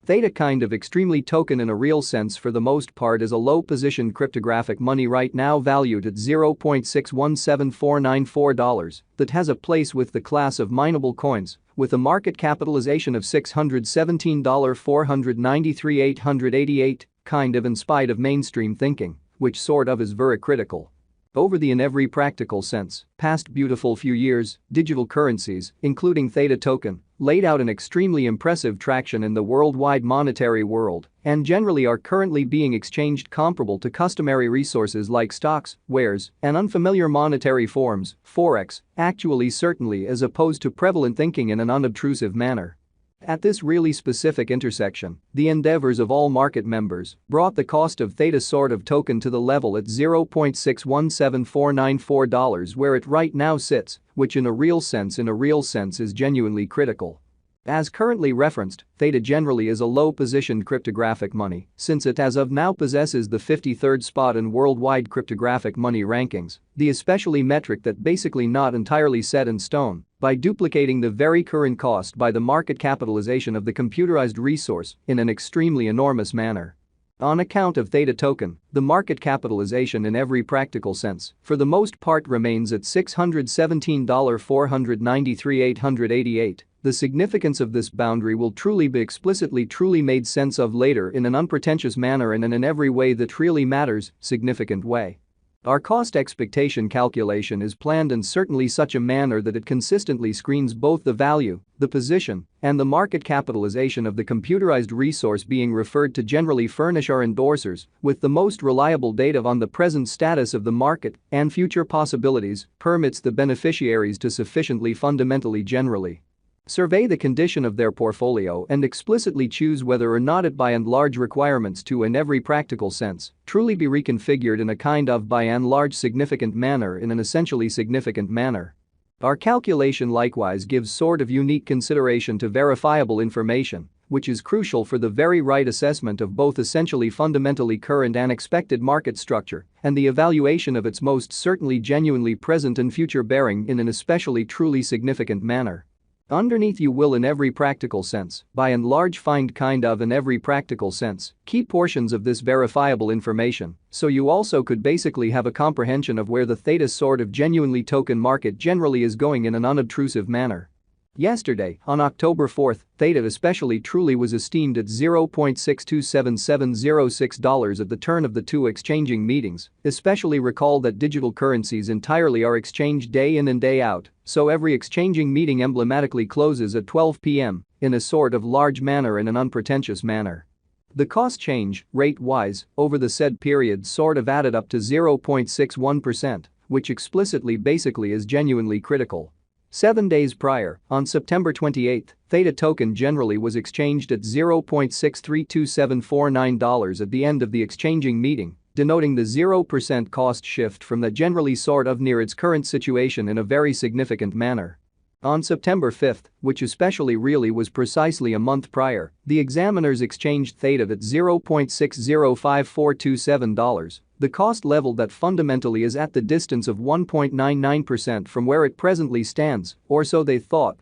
Theta kind of extremely token in a real sense for the most part is a low-positioned cryptographic money right now valued at $0.617494 that has a place with the class of mineable coins with a market capitalization of $617,493,888 kind of in spite of mainstream thinking, which sort of is very critical. Over the in every practical sense, past beautiful few years, digital currencies, including Theta token, laid out an extremely impressive traction in the worldwide monetary world and generally are currently being exchanged comparable to customary resources like stocks, wares, and unfamiliar monetary forms, forex, actually certainly as opposed to prevalent thinking in an unobtrusive manner. At this really specific intersection, the endeavors of all market members brought the cost of Theta sort of token to the level at $0.617494 where it right now sits, which in a real sense is genuinely critical. As currently referenced, Theta generally is a low-positioned cryptographic money since it as of now possesses the 53rd spot in worldwide cryptographic money rankings, the especially metric that basically not entirely set in stone, by duplicating the very current cost by the market capitalization of the computerized resource in an extremely enormous manner. On account of Theta token, the market capitalization in every practical sense, for the most part remains at $617,493,888. The significance of this boundary will truly be explicitly made sense of later in an unpretentious manner and in every way that really matters, significant way. Our cost expectation calculation is planned in certainly such a manner that it consistently screens both the value, the position, and the market capitalization of the computerized resource being referred to generally furnish our endorsers with the most reliable data on the present status of the market and future possibilities, permits the beneficiaries to sufficiently fundamentally generally survey the condition of their portfolio and explicitly choose whether or not it by and large requirements to in every practical sense truly be reconfigured in a kind of by and large significant manner in an essentially significant manner. Our calculation likewise gives sort of unique consideration to verifiable information, which is crucial for the very right assessment of both essentially fundamentally current and expected market structure and the evaluation of its most certainly genuinely present and future bearing in an especially truly significant manner. Underneath you will in every practical sense, by and large find kind of in every practical sense, key portions of this verifiable information, so you also could basically have a comprehension of where the Theta sort of genuinely token market generally is going in an unobtrusive manner. Yesterday, on October 4, Theta especially truly was esteemed at $0.627706 at the turn of the two exchanging meetings, especially recall that digital currencies entirely are exchanged day in and day out, so every exchanging meeting emblematically closes at 12 p.m. in a sort of large manner in an unpretentious manner. The cost change, rate-wise, over the said period sort of added up to 0.61%, which explicitly basically is genuinely critical. 7 days prior, on September 28, Theta token generally was exchanged at $0.632749 at the end of the exchanging meeting, denoting the 0% cost shift from that generally sort of near its current situation in a very significant manner. On September 5, which especially really was precisely a month prior, the examiners exchanged Theta at $0.605427, the cost level that fundamentally is at the distance of 1.99% from where it presently stands, or so they thought.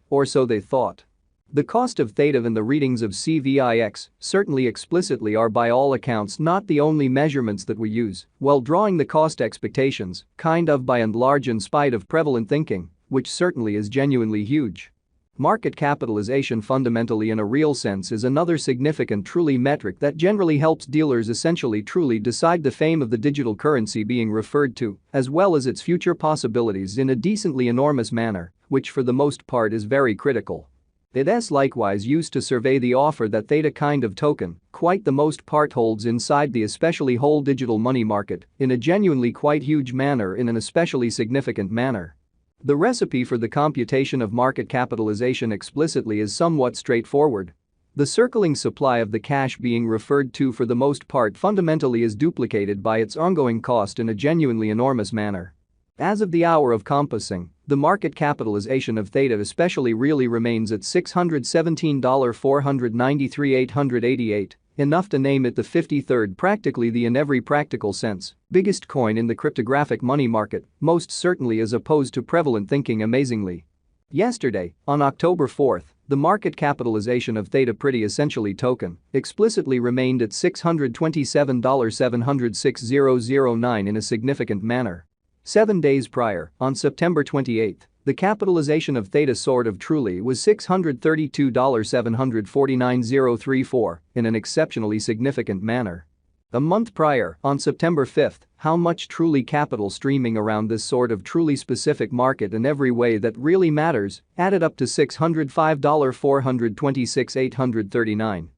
The cost of Theta and the readings of CVIX certainly explicitly are by all accounts not the only measurements that we use while drawing the cost expectations, kind of by and large in spite of prevalent thinking, which certainly is genuinely huge. Market capitalization fundamentally in a real sense is another significant truly metric that generally helps dealers essentially truly decide the fame of the digital currency being referred to, as well as its future possibilities in a decently enormous manner, which for the most part is very critical. It is likewise used to survey the offer that Theta kind of token, quite the most part holds inside the especially whole digital money market, in a genuinely quite huge manner in an especially significant manner. The recipe for the computation of market capitalization explicitly is somewhat straightforward. The circling supply of the cash being referred to for the most part fundamentally is duplicated by its ongoing cost in a genuinely enormous manner. As of the hour of compassing, the market capitalization of Theta especially really remains at $617,493,888, enough to name it the 53rd practically the in every practical sense biggest coin in the cryptographic money market, most certainly as opposed to prevalent thinking amazingly. Yesterday, on October 4, The market capitalization of Theta pretty essentially token explicitly remained at $627,706,009 in a significant manner. 7 days prior, on September 28, the capitalization of Theta sort of truly was $632,749,034 in an exceptionally significant manner. A month prior, on September 5, how much truly capital streaming around this sort of truly specific market in every way that really matters added up to $605,426,839.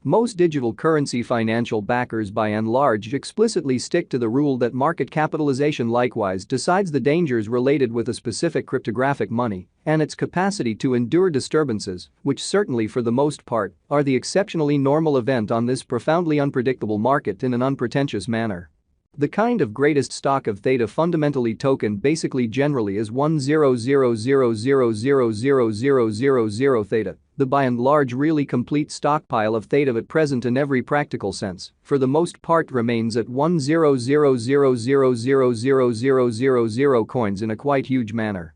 Most digital currency financial backers by and large explicitly stick to the rule that market capitalization likewise decides the dangers related with a specific cryptographic money and its capacity to endure disturbances, which certainly for the most part are the exceptionally normal event on this profoundly unpredictable market in an unpretentious manner. The kind of greatest stock of Theta fundamentally token basically generally is 100,000,000 Theta. The by and large really complete stockpile of Theta at present in every practical sense, for the most part remains at 100,000,000 coins in a quite huge manner.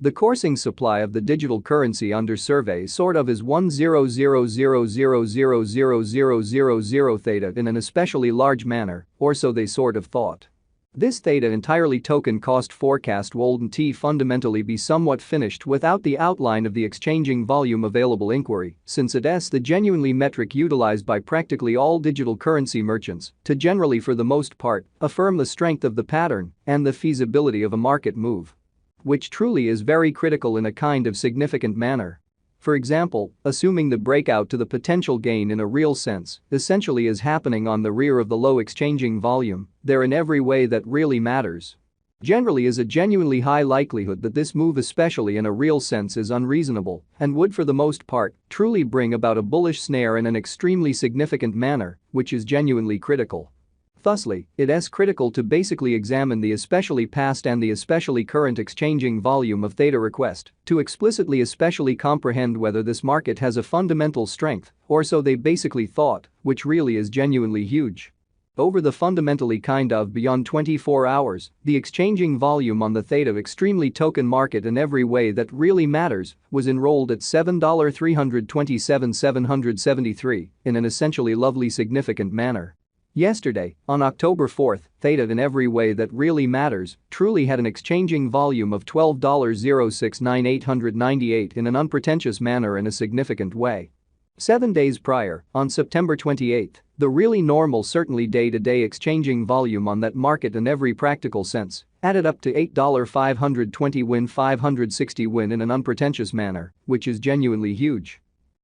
The coursing supply of the digital currency under survey sort of is 100,000,000 Theta in an especially large manner, or so they sort of thought. This Theta entirely token cost forecast wouldn't fundamentally be somewhat finished without the outline of the exchanging volume available inquiry, since it's the genuinely metric utilized by practically all digital currency merchants to generally for the most part affirm the strength of the pattern and the feasibility of a market move. Which truly is very critical in a kind of significant manner. For example, assuming the breakout to the potential gain in a real sense essentially is happening on the rear of the low exchanging volume, there in every way that really matters. Generally is a genuinely high likelihood that this move especially in a real sense is unreasonable and would for the most part truly bring about a bullish snare in an extremely significant manner, which is genuinely critical. Thusly, it's critical to basically examine the especially past and the especially current exchanging volume of Theta request to explicitly especially comprehend whether this market has a fundamental strength, or so they basically thought, which really is genuinely huge. Over the fundamentally kind of beyond 24 hours, the exchanging volume on the Theta extremely token market in every way that really matters was enrolled at $7,327,773 in an essentially lovely significant manner. Yesterday, on October 4, Theta in every way that really matters truly had an exchanging volume of $12,069,898 in an unpretentious manner in a significant way. 7 days prior, on September 28, the really normal certainly day-to-day exchanging volume on that market in every practical sense added up to $8,520 560 in an unpretentious manner, which is genuinely huge.